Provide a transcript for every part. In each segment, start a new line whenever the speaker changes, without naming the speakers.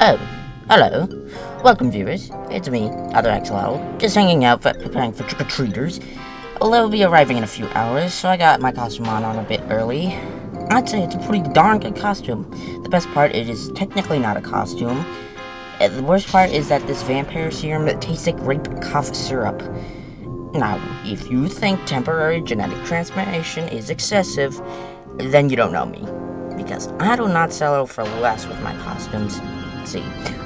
Oh, hello. Welcome, viewers. It's me, Other XLL, just hanging out, preparing for trick-or-treaters. They'll be arriving in a few hours, so I got my costume on a bit early. I'd say it's a pretty darn good costume. The best part, it is technically not a costume. The worst part is that this vampire serum tastes like grape cough syrup. Now, if you think temporary genetic transformation is excessive, then you don't know me. Because I do not settle for less with my costumes. See,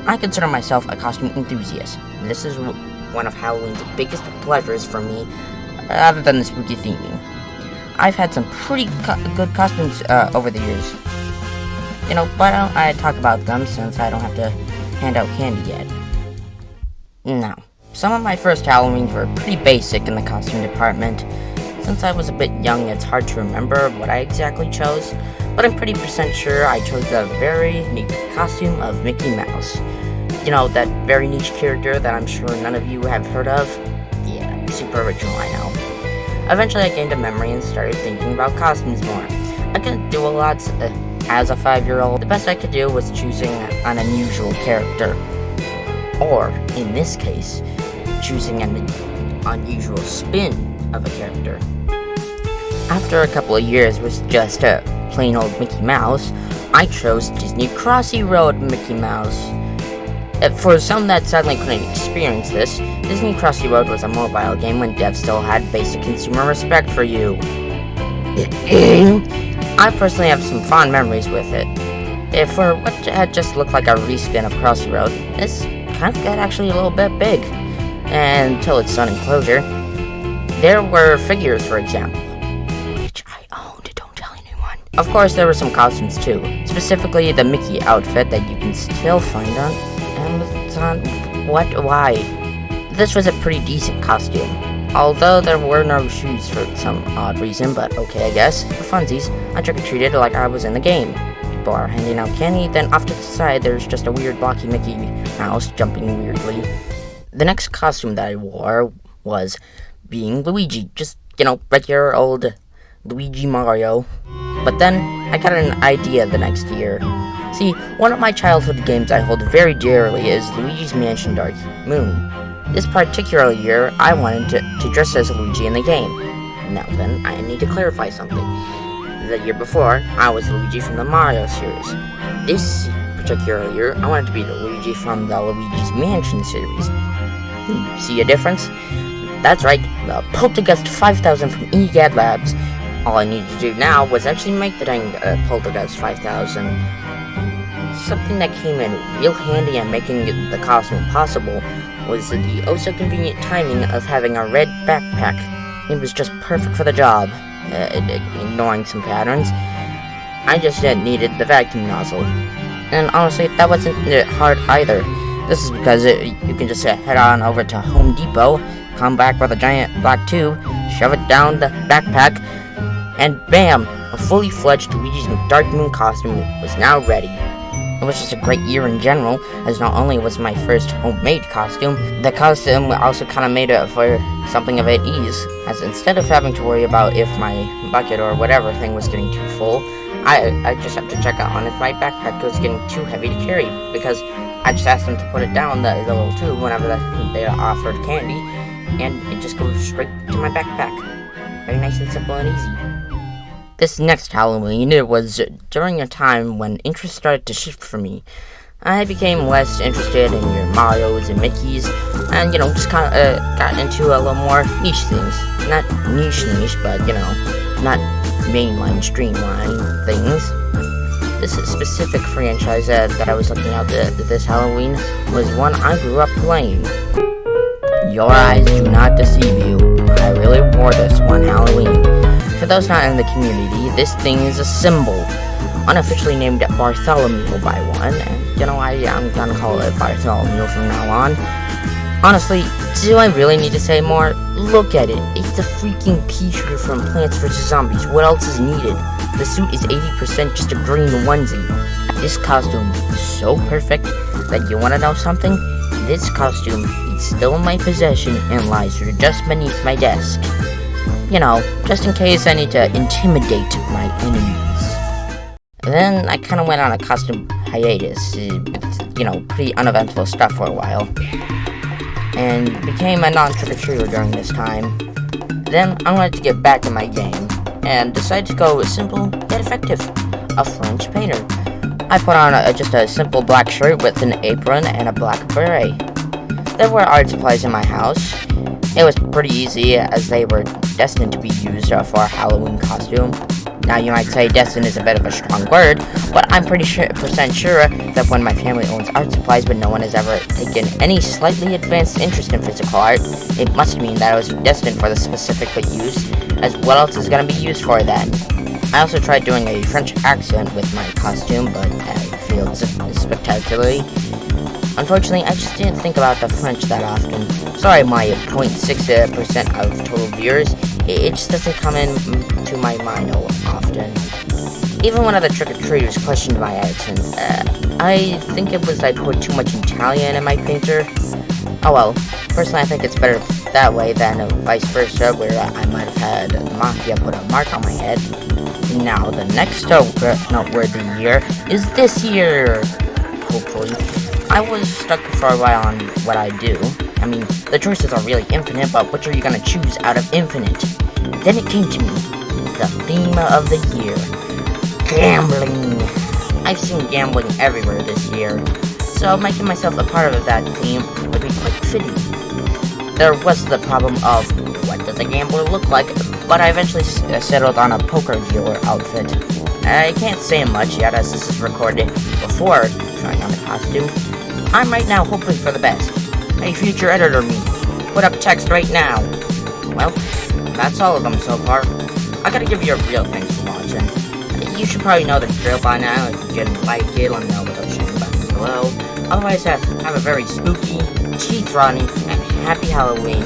I consider myself a costume enthusiast. This is one of Halloween's biggest pleasures for me, other than the spooky theming. I've had some pretty good costumes over the years. You know, why don't I talk about them since I don't have to hand out candy yet? Now, some of my first Halloweens were pretty basic in the costume department. Since I was a bit young, it's hard to remember what I exactly chose, but I'm pretty percent sure I chose a very unique costume of Mickey Mouse. You know, that very niche character that I'm sure none of you have heard of? Yeah, super original, I know. Eventually I gained a memory and started thinking about costumes more. I couldn't do a lot as a 5-year-old. The best I could do was choosing an unusual character. Or, in this case, choosing an unusual spin of a character. After a couple of years with just a plain old Mickey Mouse, I chose Disney Crossy Road Mickey Mouse. For some that sadly couldn't experience this, Disney Crossy Road was a mobile game when devs still had basic consumer respect for you. I personally have some fond memories with it. For what had just looked like a respin of Crossy Road, this kind of got actually a little bit big. And until its sudden closure, there were figures, for example, which I owned, don't tell anyone. Of course, there were some costumes too, specifically the Mickey outfit that you can still find on Amazon. Why? This was a pretty decent costume, although there were no shoes for some odd reason, but okay, I guess. For funsies, I trick-or-treated like I was in the game. People are handing out candy, then off to the side there's just a weird blocky Mickey Mouse jumping weirdly. The next costume that I wore was being Luigi, just, you know, regular old Luigi Mario. But then, I got an idea the next year. See, one of my childhood games I hold very dearly is Luigi's Mansion Dark Moon. This particular year, I wanted to dress as Luigi in the game. Now then, I need to clarify something. The year before, I was Luigi from the Mario series. This particular year, I wanted to be the Luigi from the Luigi's Mansion series. See a difference? That's right, the Poltergeist 5000 from EGAD Labs. All I needed to do now was actually make the dang Poltergeist 5000. Something that came in real handy and making the costume possible was the oh-so-convenient timing of having a red backpack. It was just perfect for the job, ignoring some patterns. I just needed the vacuum nozzle. And honestly, that wasn't hard either. This is because you can just head on over to Home Depot, come back with a giant black tube, shove it down the backpack, and bam! A fully fledged Luigi's Dark Moon costume was now ready. It was just a great year in general, as not only was my first homemade costume, the costume also kind of made it for something of at ease, as instead of having to worry about if my bucket or whatever thing was getting too full, I just have to check out on if my backpack was getting too heavy to carry, because I just asked them to put it down the little tube whenever they offered candy, and it just goes straight to my backpack. Very nice and simple and easy. This next Halloween, it was during a time when interest started to shift for me. I became less interested in your Marios and Mickeys, and, you know, just kind of got into a little more niche things. Not niche, but, you know, not mainline, streamline things. This specific franchise that I was looking at this Halloween was one I grew up playing. Your eyes do not deceive you. I really wore this one Halloween. For those not in the community, this thing is a symbol, unofficially named Bartholomew by one, and, you know, I'm gonna call it Bartholomew from now on. Honestly, do I really need to say more? Look at it. It's the freaking pea-shooter from Plants vs. Zombies. What else is needed? The suit is 80% just a green onesie. This costume is so perfect that you wanna know something? This costume is still in my possession and lies just beneath my desk. You know, just in case I need to intimidate my enemies. Then I kind of went on a costume hiatus. pretty uneventful stuff for a while. And became a non-trick-or-treater during this time. Then I wanted to get back in my game, and decided to go simple yet effective, a French painter. I put on just a simple black shirt with an apron and a black beret. There were art supplies in my house. It was pretty easy, as they were destined to be used for a Halloween costume. Now you might say destined is a bit of a strong word, but I'm pretty sure that when my family owns art supplies but no one has ever taken any slightly advanced interest in physical art, it must mean that I was destined for the specific use, as what else is going to be used for then? I also tried doing a French accent with my costume, but I failed spectacularly. Unfortunately, I just didn't think about the French that often. Sorry, my 0.6% of total viewers, it just doesn't come into my mind often. Even when other trick-or-treaters questioned my accent, I think it was I put too much Italian in my painter. Oh well, personally I think it's better that way than vice versa, where I might have had the Mafia put a mark on my head. Now, the next noteworthy year is this year, hopefully. I was stuck for a while on what I do. I mean, the choices are really infinite, but which are you gonna choose out of infinite? Then it came to me, the theme of the year, gambling. I've seen gambling everywhere this year, so making myself a part of that theme would be quite fitting. There was the problem of, what does a gambler look like, but I eventually settled on a poker dealer outfit. I can't say much yet, as this is recorded before trying on the costume. I'm right now hoping for the best. Hey, future editor me, put up text right now. Well, that's all of them so far. I gotta give you a real thanks for watching. You should probably know the drill by now. If you didn't like it, let me know with those buttons below. Otherwise, have a very spooky, teeth-rotting, and happy Halloween.